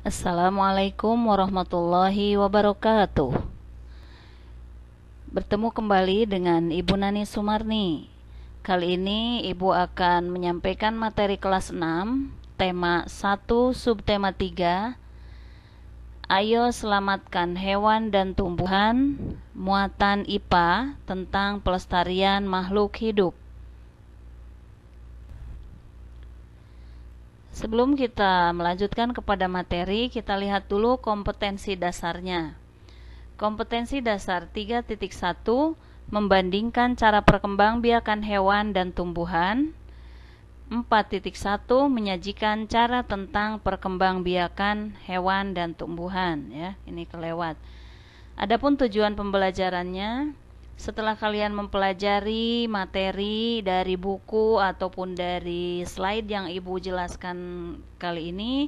Assalamualaikum warahmatullahi wabarakatuh. Bertemu kembali dengan Ibu Nani Sumarni. Kali ini Ibu akan menyampaikan materi kelas 6, tema 1, subtema 3. Ayo selamatkan hewan dan tumbuhan, muatan IPA tentang pelestarian makhluk hidup. Sebelum kita melanjutkan kepada materi, kita lihat dulu kompetensi dasarnya. Kompetensi dasar 3.1 membandingkan cara perkembangbiakan hewan dan tumbuhan. 4.1 menyajikan cara tentang perkembangbiakan hewan dan tumbuhan, ya. Ini kelewat. Adapun tujuan pembelajarannya, setelah kalian mempelajari materi dari buku ataupun dari slide yang Ibu jelaskan kali ini,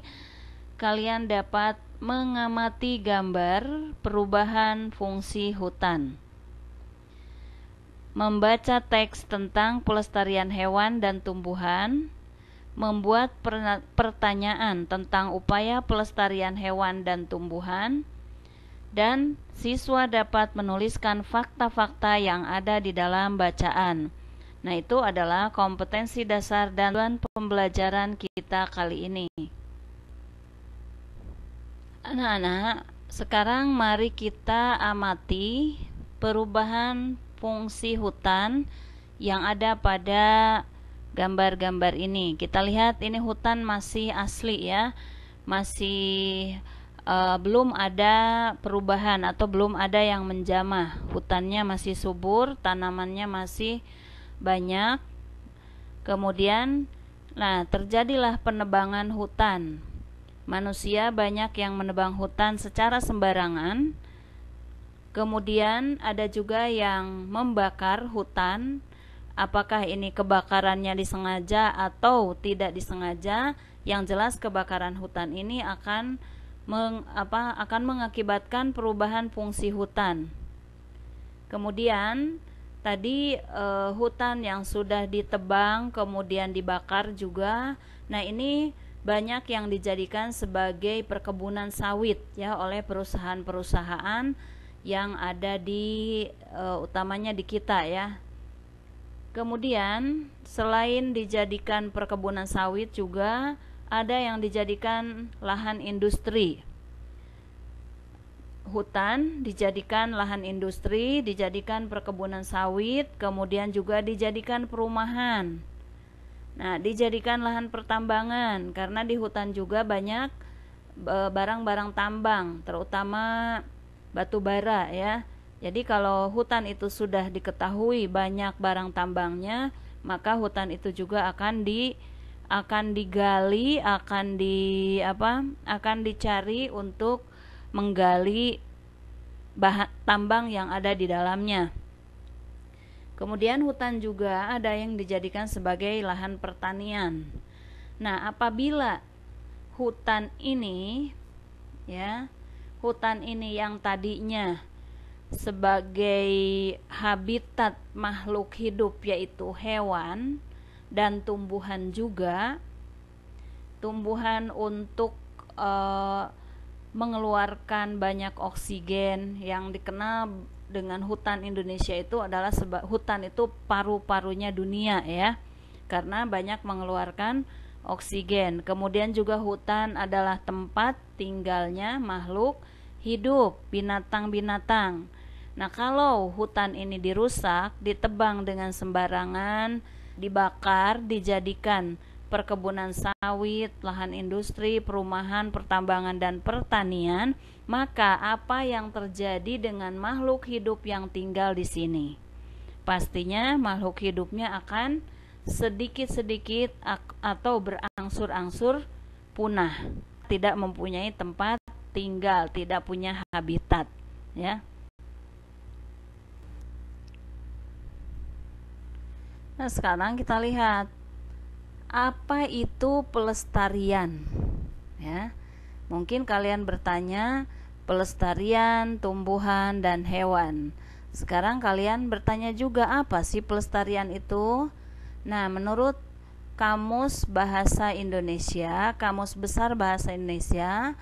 kalian dapat mengamati gambar perubahan fungsi hutan, membaca teks tentang pelestarian hewan dan tumbuhan, membuat pertanyaan tentang upaya pelestarian hewan dan tumbuhan, dan siswa dapat menuliskan fakta-fakta yang ada di dalam bacaan. Nah, itu adalah kompetensi dasar dan tujuan pembelajaran kita kali ini. Anak-anak, sekarang mari kita amati perubahan fungsi hutan yang ada pada gambar-gambar ini. Kita lihat ini hutan masih asli, ya. Masih belum ada perubahan atau belum ada yang menjamah. Hutannya masih subur, tanamannya masih banyak. Kemudian, terjadilah penebangan hutan. Manusia banyak yang menebang hutan secara sembarangan. Kemudian ada juga yang membakar hutan. Apakah ini kebakarannya disengaja atau tidak disengaja? Yang jelas kebakaran hutan ini akan mengakibatkan perubahan fungsi hutan. Kemudian tadi hutan yang sudah ditebang kemudian dibakar juga. Nah, ini banyak yang dijadikan sebagai perkebunan sawit, ya, oleh perusahaan-perusahaan yang ada di utamanya di kita, ya. Kemudian selain dijadikan perkebunan sawit juga ada yang dijadikan lahan industri. Hutan dijadikan lahan industri, dijadikan perkebunan sawit, kemudian juga dijadikan perumahan. Nah, dijadikan lahan pertambangan karena di hutan juga banyak barang-barang tambang, terutama batu bara, ya. Jadi kalau hutan itu sudah diketahui banyak barang tambangnya, maka hutan itu juga akan digali, akan dicari untuk menggali bahan tambang yang ada di dalamnya. Kemudian hutan juga ada yang dijadikan sebagai lahan pertanian. Nah, apabila hutan ini yang tadinya sebagai habitat makhluk hidup, yaitu hewan dan tumbuhan juga, tumbuhan untuk mengeluarkan banyak oksigen. Yang dikenal dengan hutan Indonesia itu adalah hutan itu paru-parunya dunia, ya, karena banyak mengeluarkan oksigen. Kemudian juga hutan adalah tempat tinggalnya makhluk hidup, binatang-binatang. Nah, kalau hutan ini dirusak, ditebang dengan sembarangan, dibakar, dijadikan perkebunan sawit, lahan industri, perumahan, pertambangan, dan pertanian, maka apa yang terjadi dengan makhluk hidup yang tinggal di sini? Pastinya makhluk hidupnya akan sedikit-sedikit atau berangsur-angsur punah, tidak mempunyai tempat tinggal, tidak punya habitat, ya. Nah, sekarang kita lihat apa itu pelestarian, ya. Mungkin kalian bertanya pelestarian tumbuhan dan hewan. Sekarang kalian bertanya juga apa sih pelestarian itu? Nah, menurut Kamus Bahasa Indonesia, Kamus Besar Bahasa Indonesia,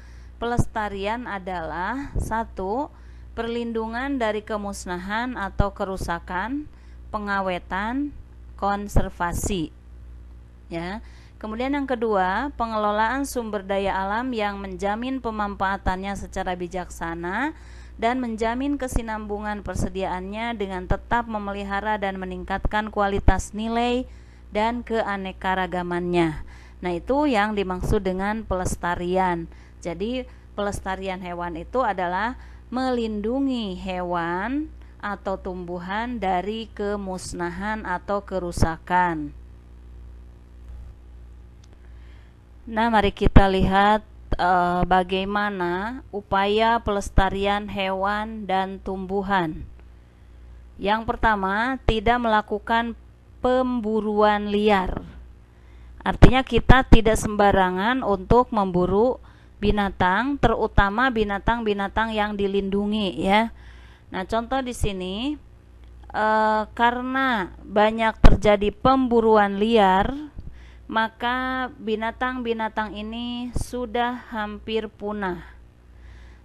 pelestarian adalah satu, perlindungan dari kemusnahan atau kerusakan, pengawetan, konservasi. Ya. Kemudian yang kedua, pengelolaan sumber daya alam yang menjamin pemanfaatannya secara bijaksana dan menjamin kesinambungan persediaannya dengan tetap memelihara dan meningkatkan kualitas nilai dan keanekaragamannya. Nah, itu yang dimaksud dengan pelestarian. Jadi, pelestarian hewan itu adalah melindungi hewan atau tumbuhan dari kemusnahan atau kerusakan. Nah, mari kita lihat bagaimana upaya pelestarian hewan dan tumbuhan. Yang pertama, tidak melakukan pemburuan liar. Artinya kita tidak sembarangan untuk memburu binatang, terutama binatang-binatang yang dilindungi, ya. Nah, contoh di sini, karena banyak terjadi pemburuan liar, maka binatang-binatang ini sudah hampir punah.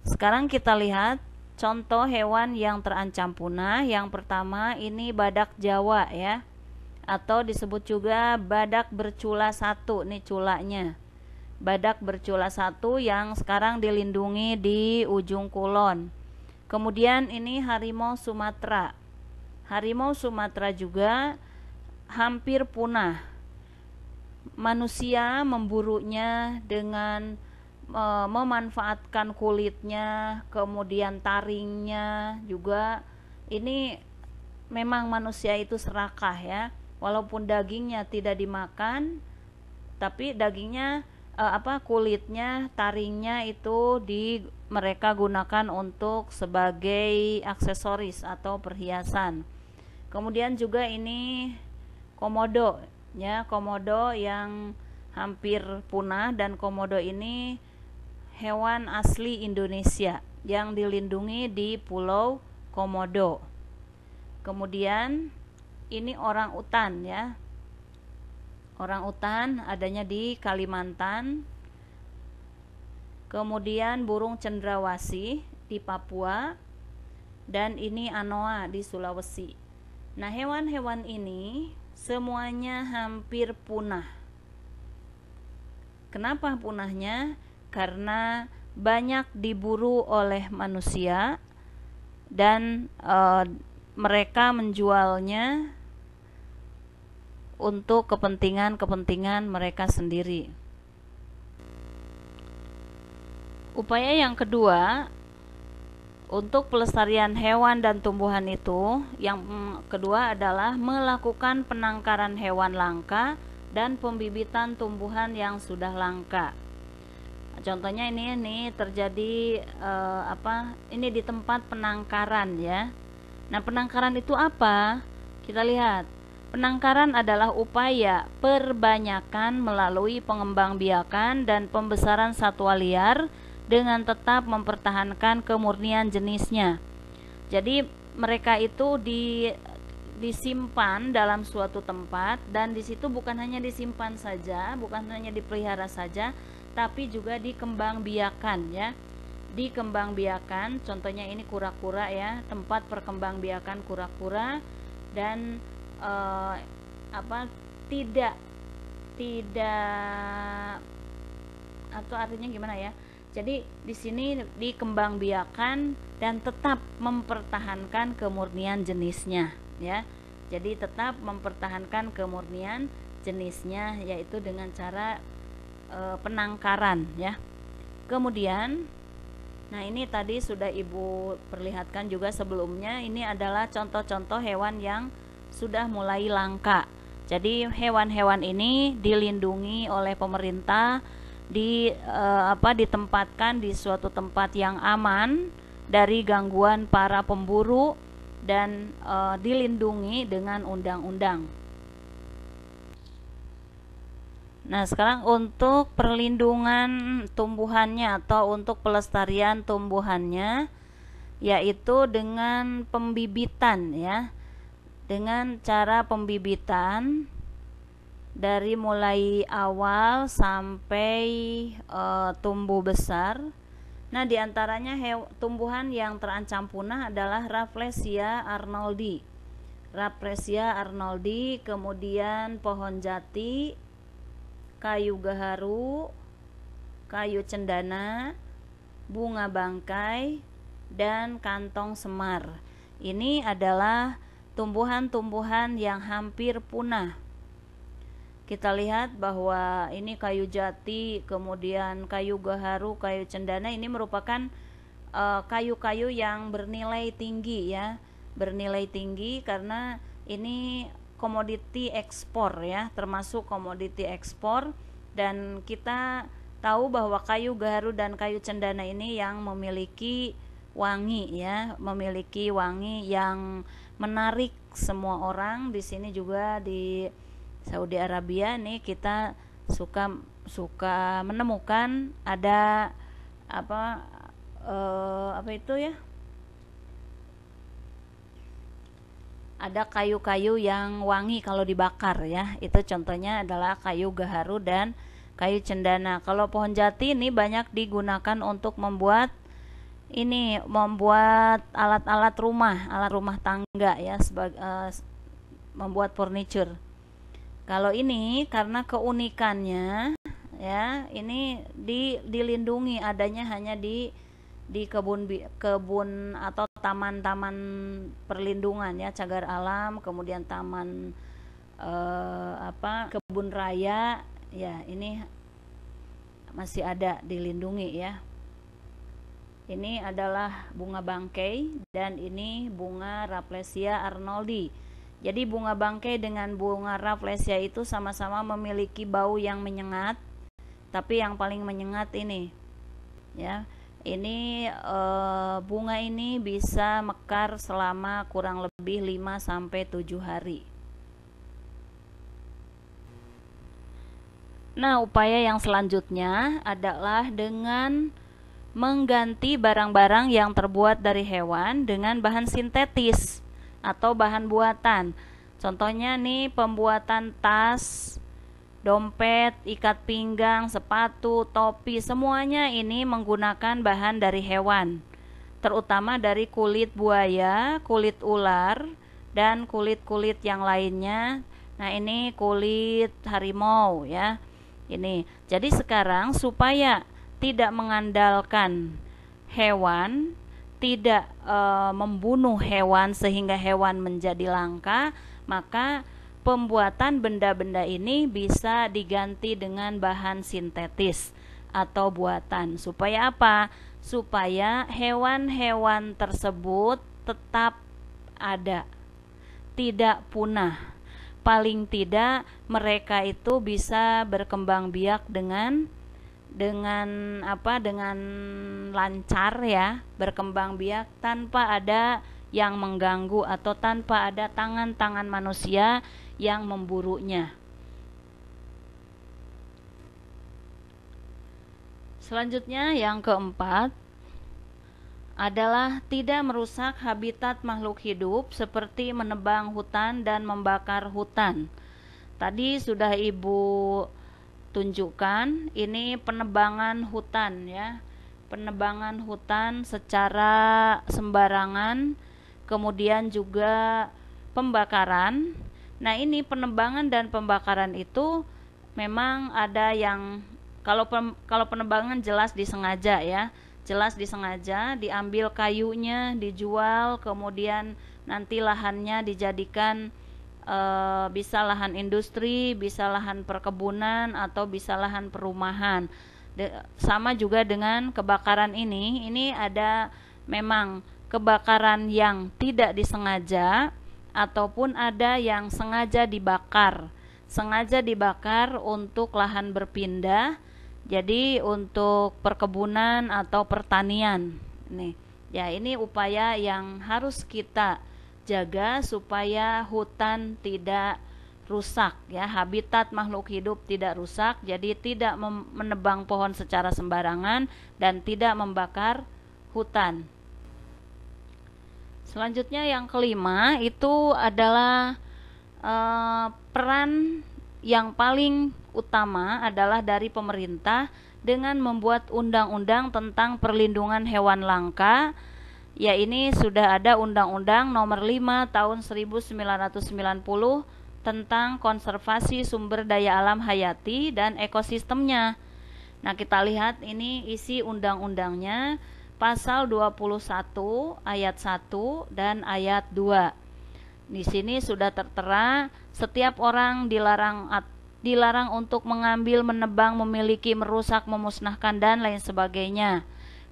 Sekarang kita lihat contoh hewan yang terancam punah. Yang pertama ini badak Jawa, ya, atau disebut juga badak bercula satu. Nih culanya, badak bercula satu yang sekarang dilindungi di Ujung Kulon. Kemudian ini harimau Sumatera. Harimau Sumatera juga hampir punah. Manusia memburunya dengan memanfaatkan kulitnya, kemudian taringnya juga. Ini memang manusia itu serakah, ya. Walaupun dagingnya tidak dimakan, tapi dagingnya kulitnya, taringnya itu mereka gunakan untuk sebagai aksesoris atau perhiasan. Kemudian juga ini komodo, ya, komodo yang hampir punah, dan komodo ini hewan asli Indonesia yang dilindungi di Pulau Komodo. Kemudian ini orang utan, ya. Orang utan adanya di Kalimantan. Kemudian burung cendrawasih di Papua, dan ini anoa di Sulawesi. Nah, hewan-hewan ini semuanya hampir punah. Kenapa punahnya? Karena banyak diburu oleh manusia dan mereka menjualnya untuk kepentingan mereka sendiri. Upaya yang kedua untuk pelestarian hewan dan tumbuhan itu, yang kedua adalah melakukan penangkaran hewan langka dan pembibitan tumbuhan yang sudah langka. Contohnya ini terjadi ini di tempat penangkaran, ya. Nah, penangkaran itu apa? Kita lihat. Penangkaran adalah upaya perbanyakan melalui pengembangbiakan dan pembesaran satwa liar dengan tetap mempertahankan kemurnian jenisnya. Jadi mereka itu disimpan dalam suatu tempat, dan di situ bukan hanya disimpan saja, bukan hanya dipelihara saja, tapi juga dikembangbiakan, ya. Dikembangbiakan, contohnya ini kura-kura, ya, tempat perkembangbiakan kura-kura, dan tidak atau artinya gimana, ya. Jadi di sini dikembangbiakan dan tetap mempertahankan kemurnian jenisnya, ya. Jadi tetap mempertahankan kemurnian jenisnya, yaitu dengan cara penangkaran, ya. Kemudian, nah ini tadi sudah Ibu perlihatkan juga sebelumnya. Ini adalah contoh-contoh hewan yang sudah mulai langka. Jadi hewan-hewan ini dilindungi oleh pemerintah, ditempatkan di suatu tempat yang aman dari gangguan para pemburu, dan dilindungi dengan undang-undang. Nah, sekarang untuk perlindungan tumbuhannya atau untuk pelestarian tumbuhannya, yaitu dengan pembibitan, ya. Dengan cara pembibitan dari mulai awal sampai tumbuh besar, Nah, diantaranya tumbuhan yang terancam punah adalah Rafflesia arnoldi. Rafflesia arnoldi, kemudian pohon jati, kayu gaharu, kayu cendana, bunga bangkai, dan kantong semar. Ini adalah tumbuhan-tumbuhan yang hampir punah. Kita lihat bahwa ini kayu jati, kemudian kayu gaharu, kayu cendana, ini merupakan kayu-kayu yang bernilai tinggi ya, bernilai tinggi karena ini komoditi ekspor ya, termasuk komoditi ekspor. Dan kita tahu bahwa kayu gaharu dan kayu cendana ini yang memiliki wangi ya, memiliki wangi yang menarik semua orang. Di sini juga di Saudi Arabia nih kita suka menemukan ada apa itu ya, ada kayu-kayu yang wangi kalau dibakar ya. Itu contohnya adalah kayu gaharu dan kayu cendana. Kalau pohon jati ini banyak digunakan untuk membuat alat-alat rumah tangga ya, membuat furniture. Kalau ini karena keunikannya ya, ini dilindungi, adanya hanya di kebun atau taman-taman perlindungan ya, cagar alam, kemudian taman kebun raya ya, ini masih ada dilindungi ya. Ini adalah bunga bangkai dan ini bunga Rafflesia arnoldi. Jadi bunga bangkai dengan bunga Rafflesia itu sama-sama memiliki bau yang menyengat, tapi yang paling menyengat ini ya. Ini bunga ini bisa mekar selama kurang lebih 5-7 hari. Nah, upaya yang selanjutnya adalah dengan mengganti barang-barang yang terbuat dari hewan dengan bahan sintetis atau bahan buatan. Contohnya nih, pembuatan tas, dompet, ikat pinggang, sepatu, topi, semuanya ini menggunakan bahan dari hewan, terutama dari kulit buaya, kulit ular, dan kulit-kulit yang lainnya. Nah, ini kulit harimau ya. Ini. Jadi sekarang supaya tidak mengandalkan hewan, tidak membunuh hewan sehingga hewan menjadi langka, maka pembuatan benda-benda ini bisa diganti dengan bahan sintetis atau buatan. Supaya apa? Supaya hewan-hewan tersebut tetap ada, tidak punah. Paling tidak mereka itu bisa berkembang biak dengan lancar ya, berkembang biak tanpa ada yang mengganggu atau tanpa ada tangan-tangan manusia yang memburunya. Selanjutnya yang keempat adalah tidak merusak habitat makhluk hidup seperti menebang hutan dan membakar hutan. Tadi sudah Ibu tunjukkan, ini penebangan hutan ya, penebangan hutan secara sembarangan, kemudian juga pembakaran. Nah, ini penebangan dan pembakaran itu memang ada yang kalau penebangan jelas disengaja ya, jelas disengaja, diambil kayunya, dijual, kemudian nanti lahannya dijadikan bisa lahan industri, bisa lahan perkebunan, atau bisa lahan perumahan. Sama juga dengan kebakaran ini ada memang kebakaran yang tidak disengaja ataupun ada yang sengaja dibakar untuk lahan berpindah, jadi untuk perkebunan atau pertanian. Nih ya, ini upaya yang harus kita jaga supaya hutan tidak rusak ya, habitat makhluk hidup tidak rusak. Jadi tidak menebang pohon secara sembarangan dan tidak membakar hutan. Selanjutnya yang kelima itu adalah peran yang paling utama adalah dari pemerintah dengan membuat undang-undang tentang perlindungan hewan langka. Ya, ini sudah ada Undang-Undang Nomor 5 Tahun 1990 tentang konservasi sumber daya alam hayati dan ekosistemnya. Nah, kita lihat ini isi undang-undangnya, pasal 21 ayat 1 dan ayat 2. Di sini sudah tertera setiap orang dilarang untuk mengambil, menebang, memiliki, merusak, memusnahkan dan lain sebagainya.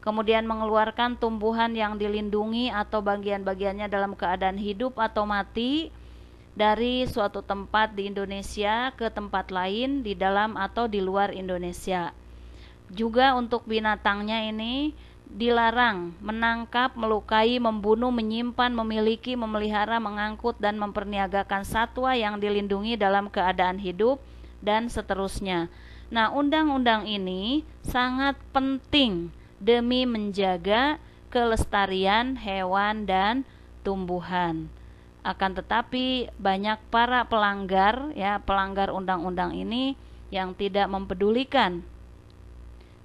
Kemudian mengeluarkan tumbuhan yang dilindungi atau bagian-bagiannya dalam keadaan hidup atau mati dari suatu tempat di Indonesia ke tempat lain di dalam atau di luar Indonesia. Juga untuk binatangnya ini dilarang menangkap, melukai, membunuh, menyimpan, memiliki, memelihara, mengangkut, dan memperniagakan satwa yang dilindungi dalam keadaan hidup, dan seterusnya. Nah, undang-undang ini sangat penting demi menjaga kelestarian hewan dan tumbuhan. Akan tetapi banyak para pelanggar undang-undang ini yang tidak mempedulikan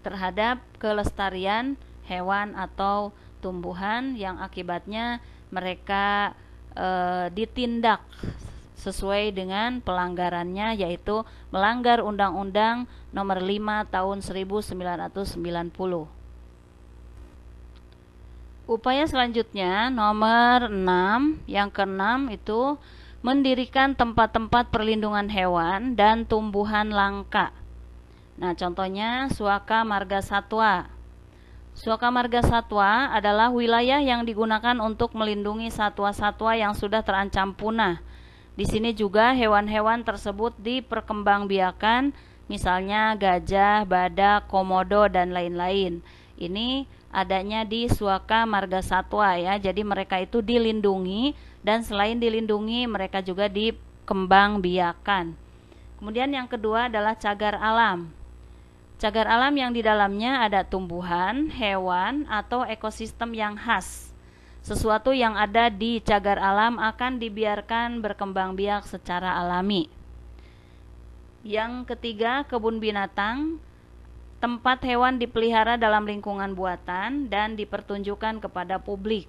terhadap kelestarian hewan atau tumbuhan, yang akibatnya mereka ditindak sesuai dengan pelanggarannya, yaitu melanggar Undang-Undang Nomor 5 Tahun 1990. Upaya selanjutnya nomor 6, yang ke-6 itu mendirikan tempat-tempat perlindungan hewan dan tumbuhan langka. Nah, contohnya Suaka Marga Satwa. Suaka Marga Satwa adalah wilayah yang digunakan untuk melindungi satwa-satwa yang sudah terancam punah. Di sini juga hewan-hewan tersebut diperkembangbiakan, misalnya gajah, badak, komodo, dan lain-lain. Ini adanya di Suaka Marga Satwa ya. Jadi mereka itu dilindungi, dan selain dilindungi mereka juga dikembangbiakan. Kemudian yang kedua adalah cagar alam. Cagar alam yang di dalamnya ada tumbuhan, hewan, atau ekosistem yang khas. Sesuatu yang ada di cagar alam akan dibiarkan berkembang biak secara alami. Yang ketiga, kebun binatang. Tempat hewan dipelihara dalam lingkungan buatan dan dipertunjukkan kepada publik.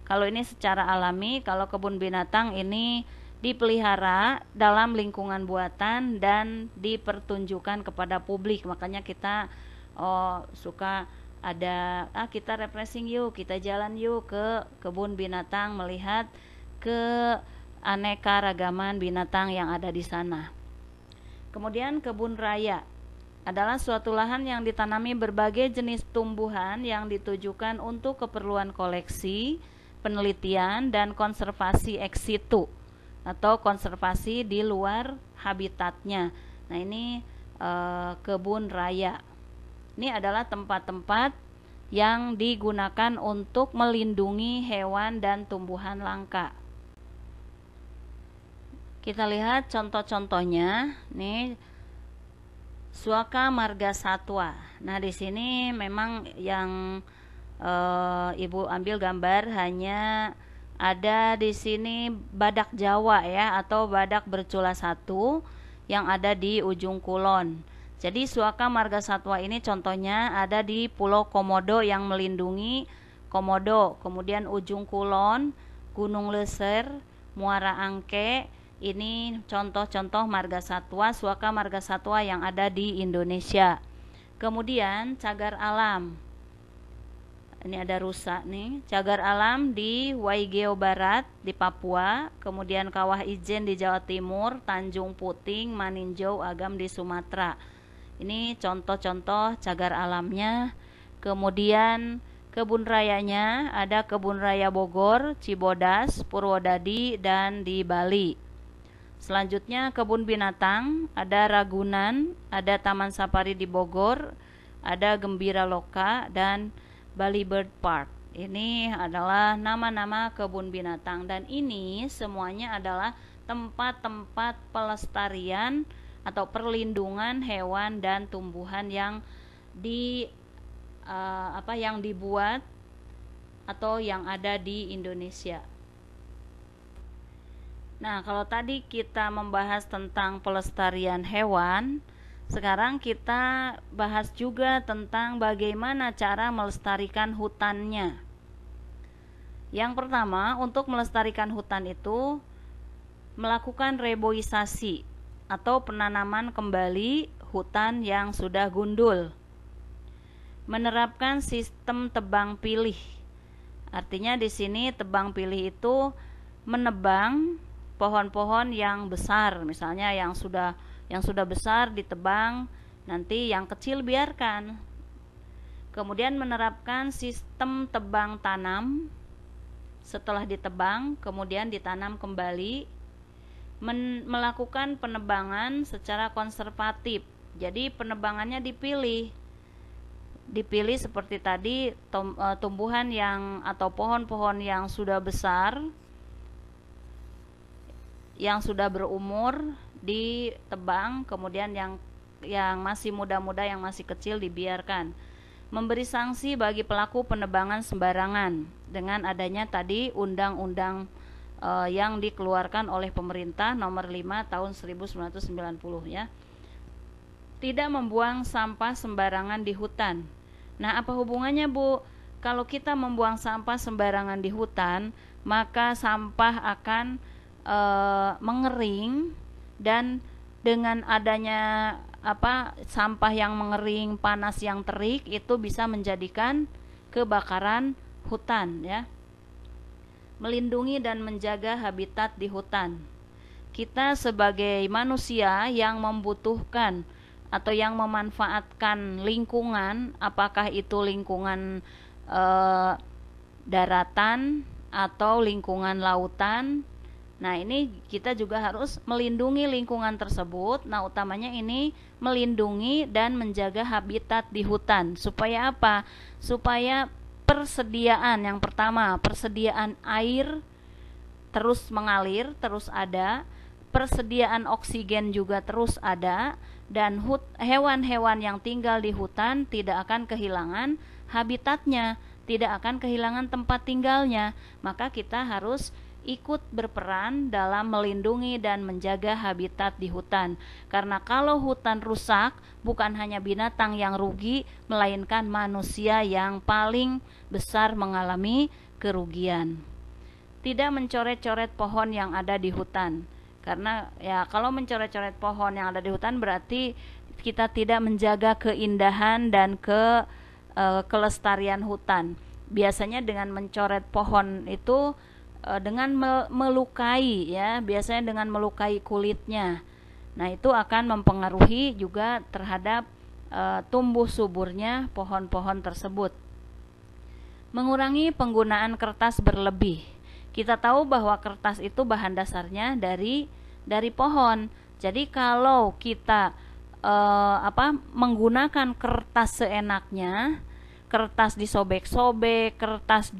Kalau ini secara alami, kalau kebun binatang ini dipelihara dalam lingkungan buatan dan dipertunjukkan kepada publik. Makanya kita suka ada kita refreshing yuk, kita jalan yuk ke kebun binatang melihat keanekaragaman binatang yang ada di sana. Kemudian kebun raya adalah suatu lahan yang ditanami berbagai jenis tumbuhan yang ditujukan untuk keperluan koleksi, penelitian, dan konservasi ex situ atau konservasi di luar habitatnya. Nah, ini kebun raya. Ini adalah tempat-tempat yang digunakan untuk melindungi hewan dan tumbuhan langka. Kita lihat contoh-contohnya. Nih, Suaka Marga Satwa. Nah, di sini memang yang Ibu ambil gambar hanya ada di sini badak Jawa ya, atau badak bercula satu yang ada di ujung kulon. Jadi Suaka Marga Satwa ini contohnya ada di Pulau Komodo yang melindungi komodo. Kemudian ujung kulon, Gunung Leser, Muara Angke. Ini contoh-contoh marga satwa, Suaka Marga Satwa yang ada di Indonesia. Kemudian cagar alam. Ini ada rusa nih, cagar alam di Waigeo Barat di Papua, kemudian Kawah Ijen di Jawa Timur, Tanjung Puting, Maninjau, Agam di Sumatera. Ini contoh-contoh cagar alamnya. Kemudian kebun rayanya ada Kebun Raya Bogor, Cibodas, Purwodadi, dan di Bali. Selanjutnya kebun binatang ada Ragunan, ada Taman Safari di Bogor, ada Gembira Loka, dan Bali Bird Park. Ini adalah nama-nama kebun binatang, dan ini semuanya adalah tempat-tempat pelestarian atau perlindungan hewan dan tumbuhan yang dibuat atau yang ada di Indonesia. Nah, kalau tadi kita membahas tentang pelestarian hewan, Sekarang kita bahas juga tentang bagaimana cara melestarikan hutannya. Yang pertama, untuk melestarikan hutan itu melakukan reboisasi atau penanaman kembali hutan yang sudah gundul. Menerapkan sistem tebang pilih. Artinya di sini tebang pilih itu menebang pohon-pohon yang besar, misalnya yang sudah besar ditebang, nanti yang kecil biarkan. Kemudian menerapkan sistem tebang tanam. Setelah ditebang, kemudian ditanam kembali. Melakukan penebangan secara konservatif. Jadi penebangannya dipilih seperti tadi, tumbuhan yang atau pohon-pohon yang sudah besar, yang sudah berumur ditebang, kemudian yang masih muda-muda, yang masih kecil dibiarkan. Memberi sanksi bagi pelaku penebangan sembarangan dengan adanya tadi undang-undang yang dikeluarkan oleh pemerintah nomor 5 tahun 1990 ya. Tidak membuang sampah sembarangan di hutan. Nah, apa hubungannya, Bu? Kalau kita membuang sampah sembarangan di hutan, maka sampah akan mengering, dan dengan adanya sampah yang mengering, panas yang terik, itu bisa menjadikan kebakaran hutan ya. Melindungi dan menjaga habitat di hutan. Kita sebagai manusia yang membutuhkan atau yang memanfaatkan lingkungan, apakah itu lingkungan daratan atau lingkungan lautan. Nah, ini kita juga harus melindungi lingkungan tersebut. Nah, utamanya ini melindungi dan menjaga habitat di hutan. Supaya apa? Supaya persediaan, yang pertama, persediaan air terus mengalir, terus ada, persediaan oksigen juga terus ada, dan hewan-hewan yang tinggal di hutan tidak akan kehilangan habitatnya, tidak akan kehilangan tempat tinggalnya. Maka kita harus ikut berperan dalam melindungi dan menjaga habitat di hutan. Karena kalau hutan rusak, bukan hanya binatang yang rugi, melainkan manusia yang paling besar mengalami kerugian. Tidak mencoret-coret pohon yang ada di hutan. Karena ya, kalau mencoret-coret pohon yang ada di hutan berarti kita tidak menjaga keindahan dan kelestarian hutan. Biasanya dengan mencoret pohon itu dengan melukai ya, biasanya dengan melukai kulitnya. Nah, itu akan mempengaruhi juga terhadap tumbuh suburnya pohon-pohon tersebut. Mengurangi penggunaan kertas berlebih. Kita tahu bahwa kertas itu bahan dasarnya dari pohon. Jadi kalau kita menggunakan kertas seenaknya, kertas disobek-sobek, kertas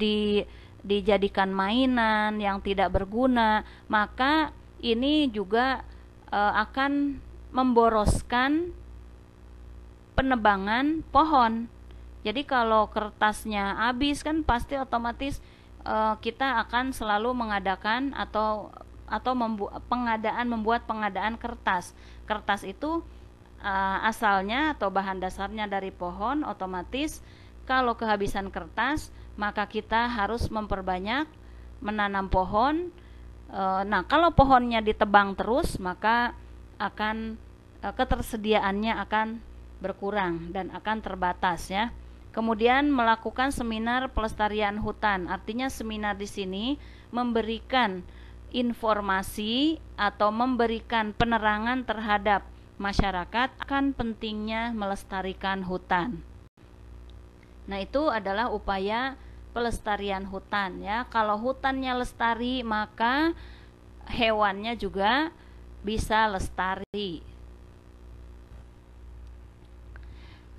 dijadikan mainan yang tidak berguna, maka ini juga akan memboroskan penebangan pohon. Jadi kalau kertasnya habis kan pasti otomatis kita akan selalu mengadakan membuat pengadaan kertas. Kertas itu asalnya atau bahan dasarnya dari pohon, otomatis kalau kehabisan kertas maka kita harus memperbanyak menanam pohon. Nah, kalau pohonnya ditebang terus maka akan ketersediaannya akan berkurang dan akan terbatas ya. Kemudian melakukan seminar pelestarian hutan. Artinya seminar di sini memberikan informasi atau memberikan penerangan terhadap masyarakat akan pentingnya melestarikan hutan. Nah, itu adalah upaya pelestarian hutan ya. Kalau hutannya lestari, maka hewannya juga bisa lestari.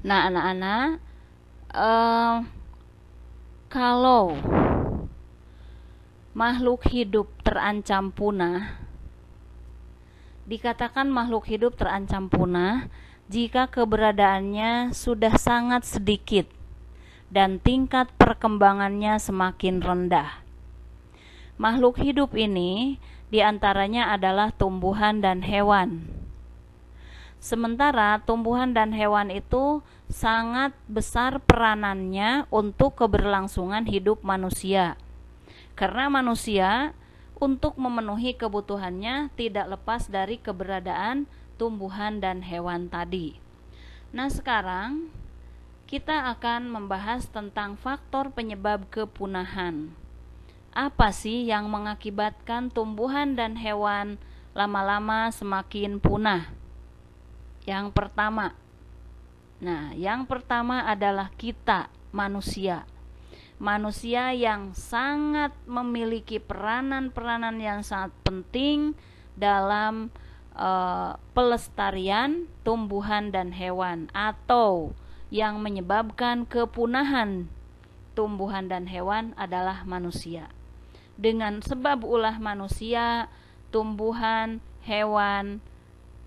Nah, anak-anak, kalau makhluk hidup terancam punah, dikatakan makhluk hidup terancam punah jika keberadaannya sudah sangat sedikit dan tingkat perkembangannya semakin rendah. Makhluk hidup ini diantaranya adalah tumbuhan dan hewan. Sementara tumbuhan dan hewan itu sangat besar peranannya untuk keberlangsungan hidup manusia. Karena manusia untuk memenuhi kebutuhannya tidak lepas dari keberadaan tumbuhan dan hewan tadi. Nah, sekarang kita akan membahas tentang faktor penyebab kepunahan. Apa sih yang mengakibatkan tumbuhan dan hewan lama-lama semakin punah? Yang pertama adalah kita, manusia. Manusia yang sangat memiliki peranan-peranan yang sangat penting dalam pelestarian tumbuhan dan hewan, atau yang menyebabkan kepunahan tumbuhan dan hewan adalah manusia. Dengan sebab ulah manusia, tumbuhan, hewan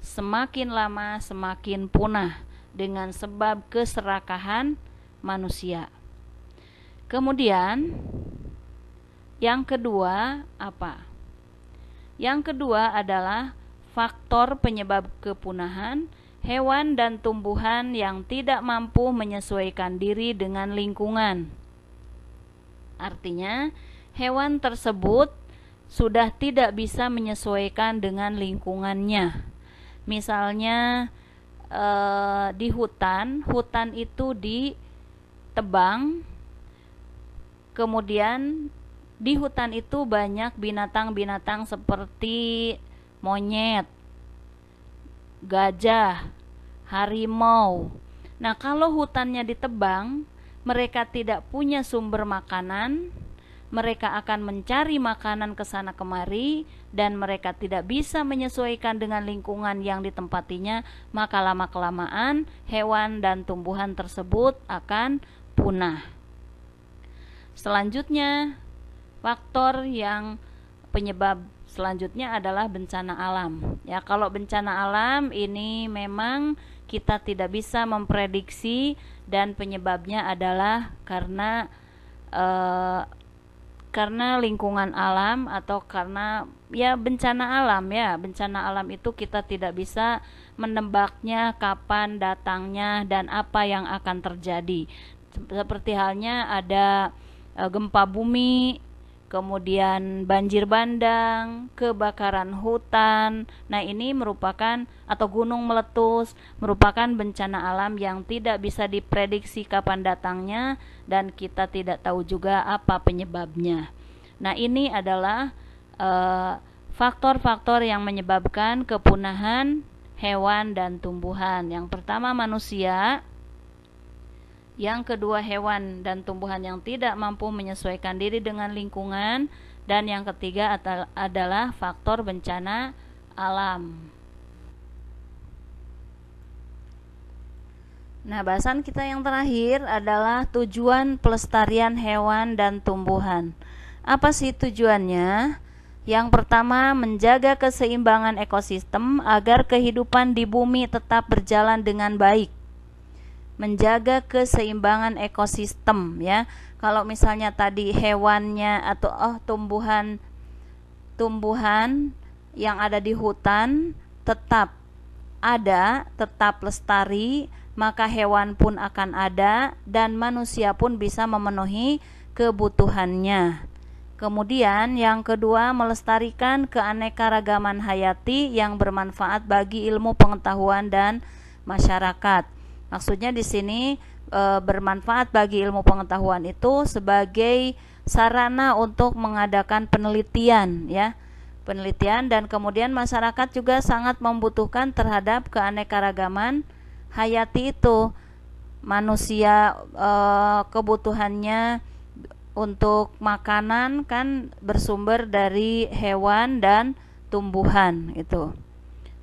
semakin lama semakin punah dengan sebab keserakahan manusia. Kemudian yang kedua apa? Yang kedua adalah faktor penyebab kepunahan hewan dan tumbuhan yang tidak mampu menyesuaikan diri dengan lingkungan. Artinya, hewan tersebut sudah tidak bisa menyesuaikan dengan lingkungannya. Misalnya di hutan itu ditebang, kemudian di hutan itu banyak binatang-binatang seperti monyet, gajah, harimau. Nah, kalau hutannya ditebang, mereka tidak punya sumber makanan, mereka akan mencari makanan ke sana kemari, dan mereka tidak bisa menyesuaikan dengan lingkungan yang ditempatinya, maka lama-kelamaan hewan dan tumbuhan tersebut akan punah. Selanjutnya, faktor yang penyebab selanjutnya adalah bencana alam. Ya, kalau bencana alam ini memang kita tidak bisa memprediksi, dan penyebabnya adalah karena lingkungan alam atau karena bencana alam. Bencana alam itu kita tidak bisa menebaknya kapan datangnya dan apa yang akan terjadi. Seperti halnya ada gempa bumi, kemudian banjir bandang, kebakaran hutan. Nah, ini merupakan, atau gunung meletus, merupakan bencana alam yang tidak bisa diprediksi kapan datangnya dan kita tidak tahu juga apa penyebabnya. Nah, ini adalah faktor-faktor yang menyebabkan kepunahan hewan dan tumbuhan. Yang pertama manusia, yang kedua hewan dan tumbuhan yang tidak mampu menyesuaikan diri dengan lingkungan, dan yang ketiga adalah faktor bencana alam. Nah, bahasan kita yang terakhir adalah tujuan pelestarian hewan dan tumbuhan. Apa sih tujuannya? Yang pertama, menjaga keseimbangan ekosistem agar kehidupan di bumi tetap berjalan dengan baik. Menjaga keseimbangan ekosistem, ya. Kalau misalnya tadi hewannya atau tumbuhan yang ada di hutan tetap ada, tetap lestari, maka hewan pun akan ada dan manusia pun bisa memenuhi kebutuhannya. Kemudian yang kedua, melestarikan keanekaragaman hayati yang bermanfaat bagi ilmu pengetahuan dan masyarakat. Maksudnya di sini bermanfaat bagi ilmu pengetahuan itu sebagai sarana untuk mengadakan penelitian, ya. Penelitian, dan kemudian masyarakat juga sangat membutuhkan terhadap keanekaragaman hayati itu. Manusia kebutuhannya untuk makanan kan bersumber dari hewan dan tumbuhan itu.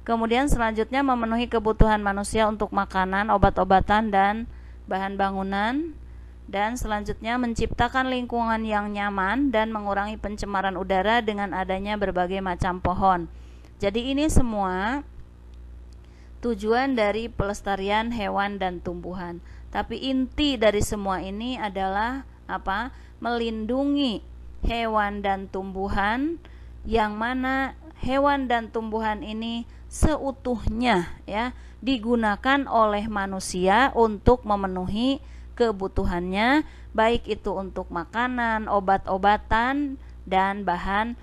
Kemudian selanjutnya memenuhi kebutuhan manusia untuk makanan, obat-obatan, dan bahan bangunan. Dan selanjutnya menciptakan lingkungan yang nyaman dan mengurangi pencemaran udara dengan adanya berbagai macam pohon. Jadi ini semua tujuan dari pelestarian hewan dan tumbuhan. Tapi inti dari semua ini adalah apa? Melindungi hewan dan tumbuhan, yang mana hewan dan tumbuhan ini seutuhnya, ya, digunakan oleh manusia untuk memenuhi kebutuhannya, baik itu untuk makanan, obat-obatan, dan bahan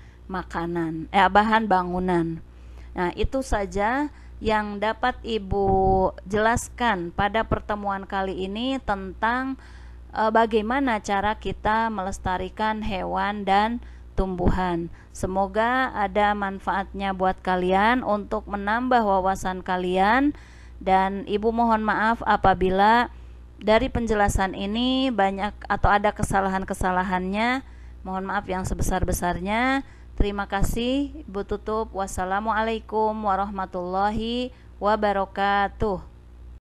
bangunan. Nah, itu saja yang dapat Ibu jelaskan pada pertemuan kali ini tentang bagaimana cara kita melestarikan hewan dan tumbuhan. Semoga ada manfaatnya buat kalian untuk menambah wawasan kalian, dan Ibu mohon maaf apabila dari penjelasan ini banyak atau ada kesalahan-kesalahannya. Mohon maaf yang sebesar-besarnya. Terima kasih. Ibu tutup. Wassalamualaikum warahmatullahi wabarakatuh.